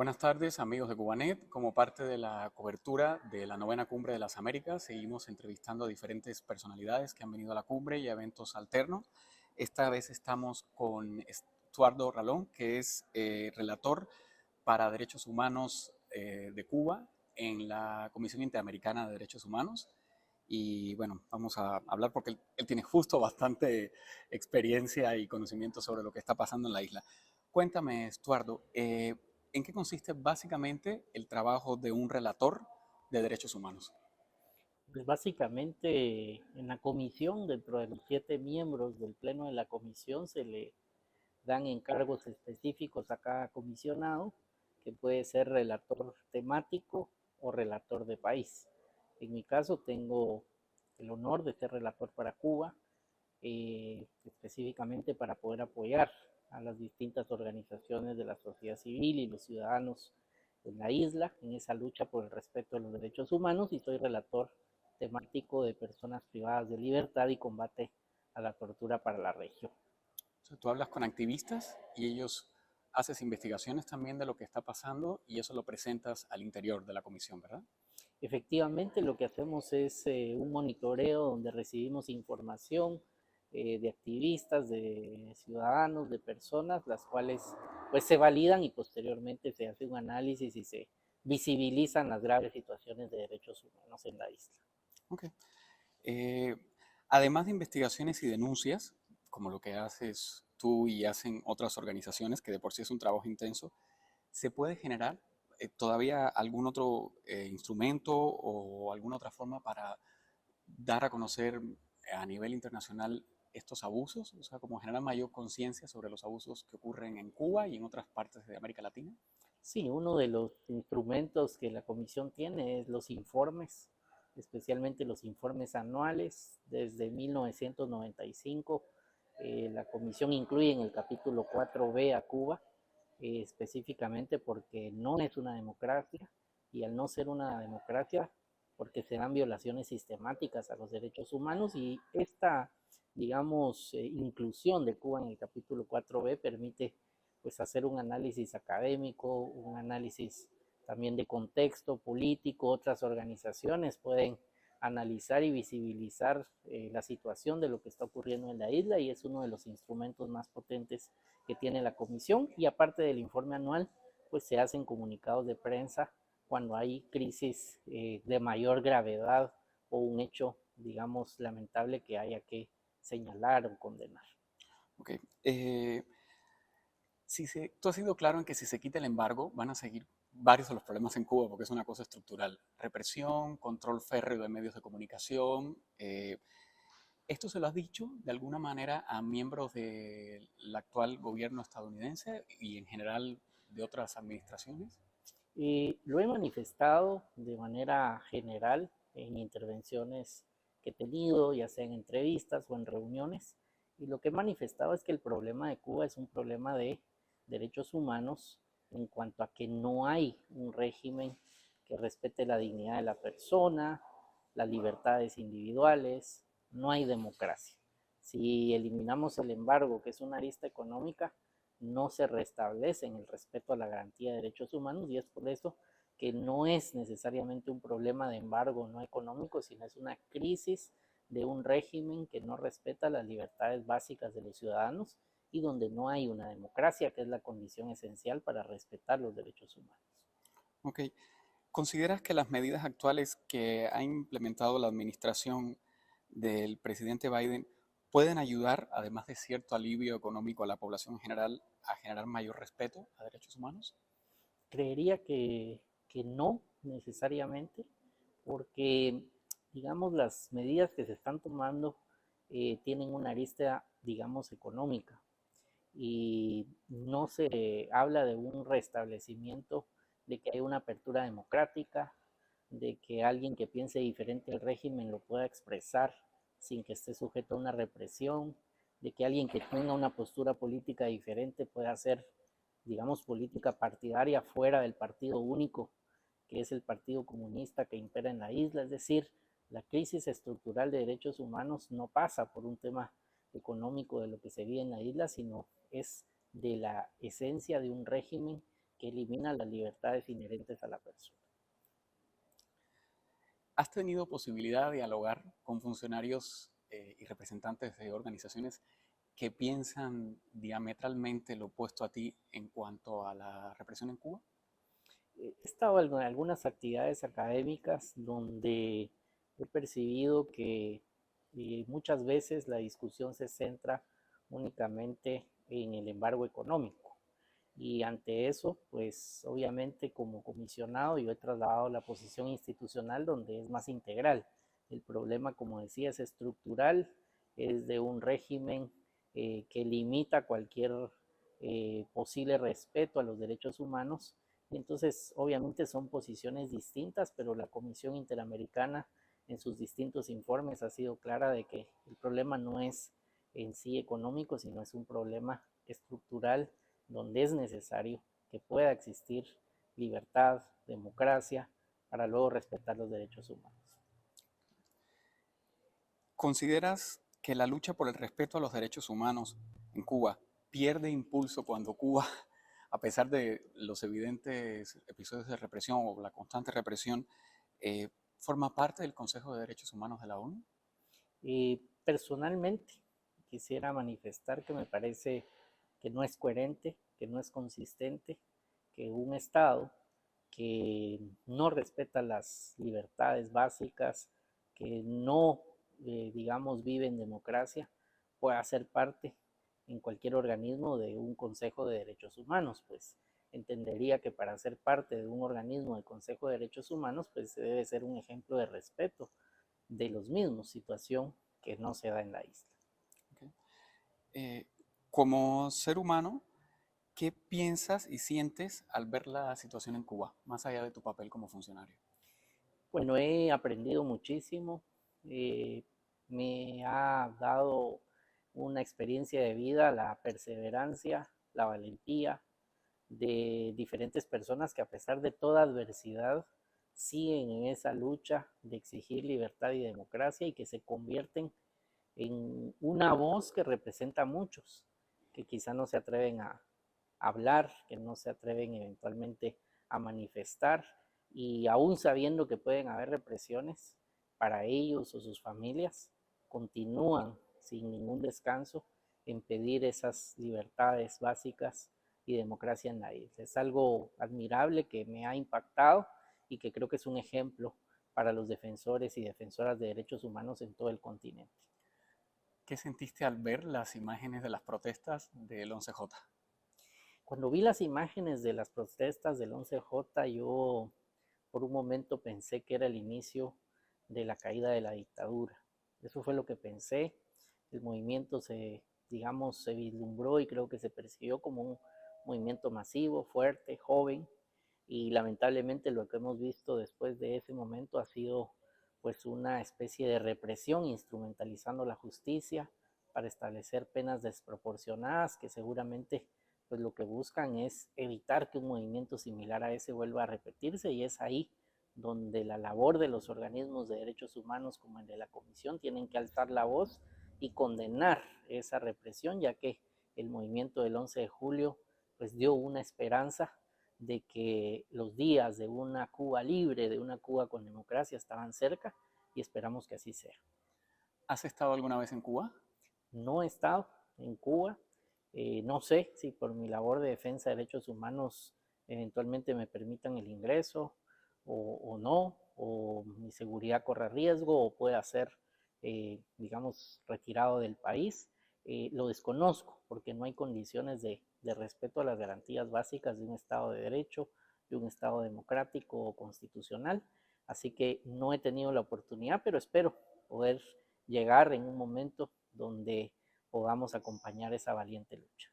Buenas tardes, amigos de Cubanet. Como parte de la cobertura de la novena Cumbre de las Américas, seguimos entrevistando a diferentes personalidades que han venido a la cumbre y a eventos alternos. Esta vez estamos con Estuardo Ralón, que es relator para Derechos Humanos de Cuba en la Comisión Interamericana de Derechos Humanos. Y bueno, vamos a hablar porque él tiene justo bastante experiencia y conocimiento sobre lo que está pasando en la isla. Cuéntame, Estuardo, ¿en qué consiste básicamente el trabajo de un relator de derechos humanos? Pues básicamente en la comisión, dentro de los 7 miembros del pleno de la comisión, se le dan encargos específicos a cada comisionado, que puede ser relator temático o relator de país. En mi caso tengo el honor de ser relator para Cuba, específicamente para poder apoyar a las distintas organizaciones de la sociedad civil y los ciudadanos en la isla en esa lucha por el respeto de los derechos humanos, y soy relator temático de personas privadas de libertad y combate a la tortura para la región. O sea, tú hablas con activistas y ellos haces investigaciones también de lo que está pasando y eso lo presentas al interior de la comisión, ¿verdad? Efectivamente, lo que hacemos es un monitoreo donde recibimos información de activistas, de ciudadanos, de personas, las cuales pues se validan y posteriormente se hace un análisis y se visibilizan las graves situaciones de derechos humanos en la isla. Ok. Eh, Además de investigaciones y denuncias, como lo que haces tú y hacen otras organizaciones, que de por sí es un trabajo intenso, ¿se puede generar todavía algún otro instrumento o alguna otra forma para dar a conocer a nivel internacional estos abusos? O sea, como generar mayor conciencia sobre los abusos que ocurren en Cuba y en otras partes de América Latina. Sí, uno de los instrumentos que la comisión tiene es los informes, especialmente los informes anuales. Desde 1995, la comisión incluye en el capítulo 4B a Cuba, específicamente porque no es una democracia, y al no ser una democracia, porque se dan violaciones sistemáticas a los derechos humanos, y esta, digamos, inclusión de Cuba en el capítulo 4B permite pues hacer un análisis académico, un análisis también de contexto político. Otras organizaciones pueden analizar y visibilizar la situación de lo que está ocurriendo en la isla, y es uno de los instrumentos más potentes que tiene la comisión. Y aparte del informe anual, pues se hacen comunicados de prensa cuando hay crisis de mayor gravedad o un hecho, digamos, lamentable que haya que señalar o condenar. Ok. Tú has sido claro en que si se quita el embargo, van a seguir varios de los problemas en Cuba, porque es una cosa estructural. Represión, control férreo de medios de comunicación. ¿Esto se lo has dicho de alguna manera a miembros del actual gobierno estadounidense y en general de otras administraciones? Lo he manifestado de manera general en intervenciones que he tenido, ya sea en entrevistas o en reuniones, y lo que he manifestado es que el problema de Cuba es un problema de derechos humanos, en cuanto a que no hay un régimen que respete la dignidad de la persona, las libertades individuales, no hay democracia. Si eliminamos el embargo, que es una arista económica, no se restablece en el respeto a la garantía de derechos humanos, y es por eso que no es necesariamente un problema de embargo no económico, sino es una crisis de un régimen que no respeta las libertades básicas de los ciudadanos y donde no hay una democracia, que es la condición esencial para respetar los derechos humanos. Ok. ¿Consideras que las medidas actuales que ha implementado la administración del presidente Biden pueden ayudar, además de cierto alivio económico a la población en general, a generar mayor respeto a derechos humanos? Creería que no necesariamente, porque, digamos, las medidas que se están tomando tienen una arista, digamos, económica, y no se habla de un restablecimiento, de que hay una apertura democrática, de que alguien que piense diferente al régimen lo pueda expresar sin que esté sujeto a una represión, de que alguien que tenga una postura política diferente pueda hacer, digamos, política partidaria fuera del partido único, que es el Partido Comunista que impera en la isla. Es decir, la crisis estructural de derechos humanos no pasa por un tema económico de lo que se vive en la isla, sino es de la esencia de un régimen que elimina las libertades inherentes a la persona. ¿Has tenido posibilidad de dialogar con funcionarios y representantes de organizaciones que piensan diametralmente lo opuesto a ti en cuanto a la represión en Cuba? He estado en algunas actividades académicas donde he percibido que muchas veces la discusión se centra únicamente en el embargo económico. Y ante eso, pues obviamente como comisionado yo he trasladado la posición institucional donde es más integral. El problema, como decía, es estructural, es de un régimen que limita cualquier posible respeto a los derechos humanos. Y entonces, obviamente son posiciones distintas, pero la Comisión Interamericana en sus distintos informes ha sido clara de que el problema no es en sí económico, sino es un problema estructural donde es necesario que pueda existir libertad, democracia, para luego respetar los derechos humanos. ¿Consideras que la lucha por el respeto a los derechos humanos en Cuba pierde impulso cuando Cuba, a pesar de los evidentes episodios de represión o la constante represión, forma parte del Consejo de Derechos Humanos de la ONU? Personalmente, quisiera manifestar que me parece que no es coherente, que no es consistente, que un Estado que no respeta las libertades básicas, que no, digamos, vive en democracia, pueda ser parte en cualquier organismo de un Consejo de Derechos Humanos, pues entendería que para ser parte de un organismo del Consejo de Derechos Humanos, pues debe ser un ejemplo de respeto de los mismos, situación que no se da en la isla. Okay. Como ser humano, ¿qué piensas y sientes al ver la situación en Cuba, más allá de tu papel como funcionario? Bueno, he aprendido muchísimo, eh, me ha dado una experiencia de vida, la perseverancia, la valentía de diferentes personas que a pesar de toda adversidad siguen en esa lucha de exigir libertad y democracia y que se convierten en una voz que representa a muchos, que quizá no se atreven a hablar, que no se atreven eventualmente a manifestar y aún sabiendo que pueden haber represiones para ellos o sus familias, continúan sin ningún descanso en pedir esas libertades básicas y democracia en la isla. Es algo admirable que me ha impactado y que creo que es un ejemplo para los defensores y defensoras de derechos humanos en todo el continente. ¿Qué sentiste al ver las imágenes de las protestas del 11J? Cuando vi las imágenes de las protestas del 11J, yo por un momento pensé que era el inicio de la caída de la dictadura. Eso fue lo que pensé. El movimiento digamos, se vislumbró y creo que se percibió como un movimiento masivo, fuerte, joven, y lamentablemente lo que hemos visto después de ese momento ha sido pues una especie de represión instrumentalizando la justicia para establecer penas desproporcionadas que seguramente pues lo que buscan es evitar que un movimiento similar a ese vuelva a repetirse, y es ahí donde la labor de los organismos de derechos humanos como el de la Comisión tienen que alzar la voz y condenar esa represión, ya que el movimiento del 11 de julio pues dio una esperanza de que los días de una Cuba libre, de una Cuba con democracia estaban cerca, y esperamos que así sea. ¿Has estado alguna vez en Cuba? No he estado en Cuba, no sé si por mi labor de defensa de derechos humanos eventualmente me permitan el ingreso o no, o mi seguridad corre riesgo o pueda ser, digamos, retirado del país. Lo desconozco porque no hay condiciones de respeto a las garantías básicas de un Estado de Derecho, de un Estado democrático o constitucional. Así que no he tenido la oportunidad, pero espero poder llegar en un momento donde podamos acompañar esa valiente lucha.